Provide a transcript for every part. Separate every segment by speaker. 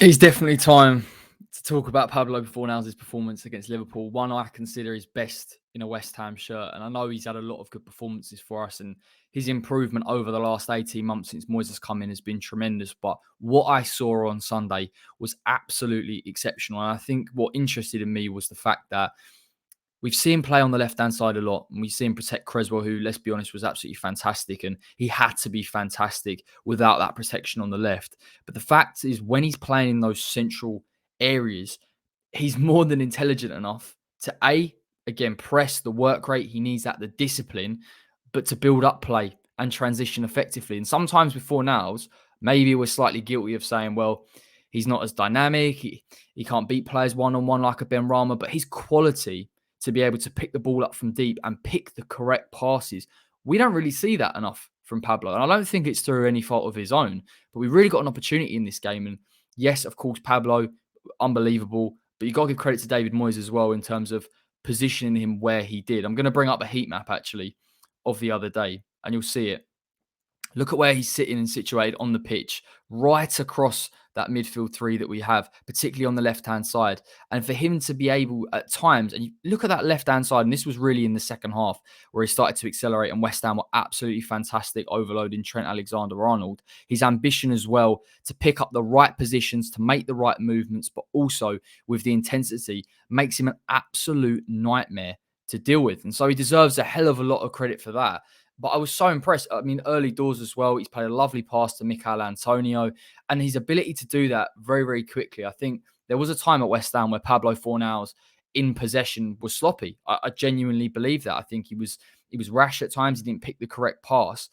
Speaker 1: It's definitely time to talk about Pablo Fornals' performance against Liverpool. One I consider his best in a West Ham shirt. And I know he's had a lot of good performances for us. And his improvement over the last 18 months since Moyes has come in has been tremendous. But what I saw on Sunday was absolutely exceptional. And I think what interested in me was the fact that we've seen him play on the left-hand side a lot, and we've seen him protect Creswell, who, let's be honest, was absolutely fantastic, and he had to be fantastic without that protection on the left. But the fact is, when he's playing in those central areas, he's more than intelligent enough to, again, press the work rate. He needs that, the discipline, but to build up play and transition effectively. And sometimes before nows, maybe we're slightly guilty of saying, well, he's not as dynamic. He can't beat players one-on-one like a Ben Rama, but his quality to be able to pick the ball up from deep and pick the correct passes. We don't really see that enough from Pablo. And I don't think it's through any fault of his own, but we really got an opportunity in this game. And yes, of course, Pablo, unbelievable. But you've got to give credit to David Moyes as well in terms of positioning him where he did. I'm going to bring up a heat map, actually, of the other day, and you'll see it. Look at where he's sitting and situated on the pitch, right across that midfield three that we have, particularly on the left-hand side. And for him to be able at times, and you look at that left-hand side, and this was really in the second half where he started to accelerate, and West Ham were absolutely fantastic, overloading Trent Alexander-Arnold. His ambition as well to pick up the right positions, to make the right movements, but also with the intensity, makes him an absolute nightmare to deal with. And so he deserves a hell of a lot of credit for that. But I was so impressed. I mean, early doors as well. He's played a lovely pass to Michail Antonio, and his ability to do that very, very quickly. I think there was a time at West Ham where Pablo Fornals in possession was sloppy. I genuinely believe that. I think he was rash at times. He didn't pick the correct pass.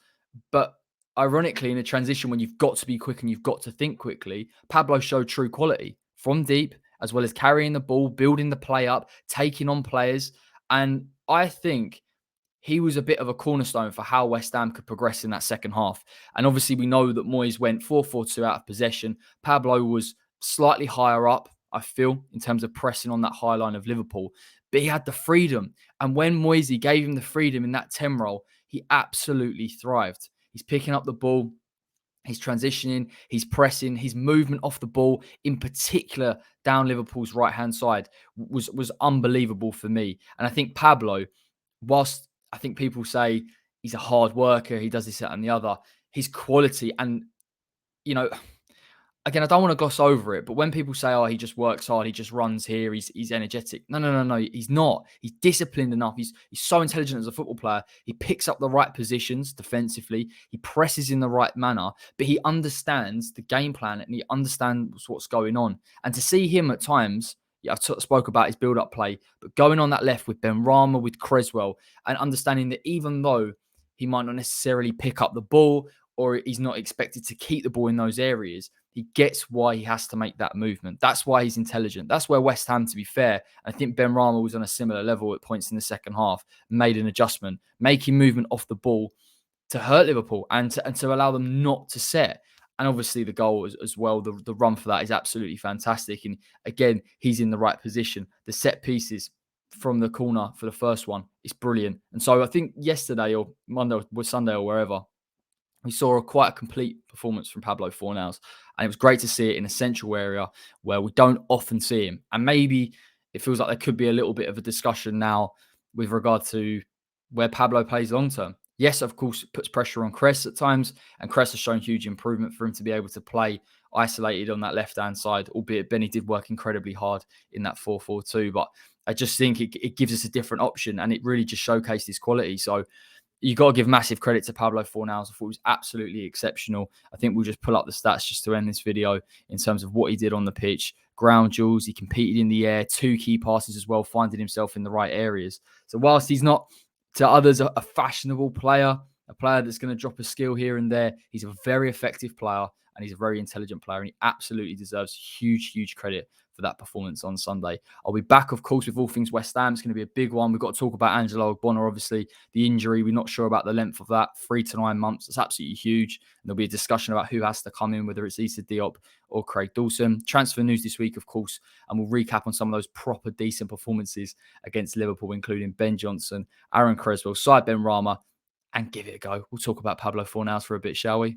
Speaker 1: But ironically, in a transition when you've got to be quick and you've got to think quickly, Pablo showed true quality from deep, as well as carrying the ball, building the play up, taking on players. And I think he was a bit of a cornerstone for how West Ham could progress in that second half. And obviously, we know that Moyes went 4-4-2 out of possession. Pablo was slightly higher up, I feel, in terms of pressing on that high line of Liverpool. But he had the freedom. And when Moyes gave him the freedom in that 10 role, he absolutely thrived. He's picking up the ball. He's transitioning, he's pressing, his movement off the ball, in particular down Liverpool's right-hand side, was unbelievable for me. And I think Pablo, whilst I think people say he's a hard worker, he does this, that, and the other, his quality and, you know, again, I don't want to gloss over it, but when people say, oh, he just works hard, he just runs here, he's energetic. No, he's not. He's disciplined enough. He's so intelligent as a football player. He picks up the right positions defensively. He presses in the right manner, but he understands the game plan and he understands what's going on. And to see him at times, I spoke about his build-up play, but going on that left with Ben Rama, with Creswell, and understanding that even though he might not necessarily pick up the ball or he's not expected to keep the ball in those areas, he gets why he has to make that movement. That's why he's intelligent. That's where West Ham, to be fair, I think Ben Rama was on a similar level at points in the second half, made an adjustment, making movement off the ball to hurt Liverpool and to allow them not to set. And obviously the goal as well, the run for that is absolutely fantastic. And again, he's in the right position. The set pieces from the corner for the first one is brilliant. And so I think yesterday or Monday or Sunday or wherever, we saw quite a complete performance from Pablo Fornals. And it was great to see it in a central area where we don't often see him. And maybe it feels like there could be a little bit of a discussion now with regard to where Pablo plays long term. Yes, of course, it puts pressure on Cress at times, and Cress has shown huge improvement for him to be able to play isolated on that left-hand side, albeit Benny did work incredibly hard in that 4-4-2. But I just think it gives us a different option, and it really just showcased his quality. So you got to give massive credit to Pablo Fornals. I thought it was absolutely exceptional. I think we'll just pull up the stats just to end this video in terms of what he did on the pitch. Ground duels, he competed in the air, 2 key passes as well, finding himself in the right areas. So whilst he's not, to others, a fashionable player, a player that's going to drop a skill here and there, he's a very effective player and he's a very intelligent player, and he absolutely deserves huge credit for that performance on Sunday. I'll be back, of course, with all things West Ham. It's going to be a big one. We've got to talk about Angelo Ogbonna, obviously, the injury. We're not sure about the length of that, 3 to 9 months. It's absolutely huge. And there'll be a discussion about who has to come in, whether it's Issa Diop or Craig Dawson. Transfer news this week, of course, and we'll recap on some of those proper decent performances against Liverpool, including Ben Johnson, Aaron Creswell, Side Ben Rama, and give it a go. We'll talk about Pablo Fornals for a bit, shall we?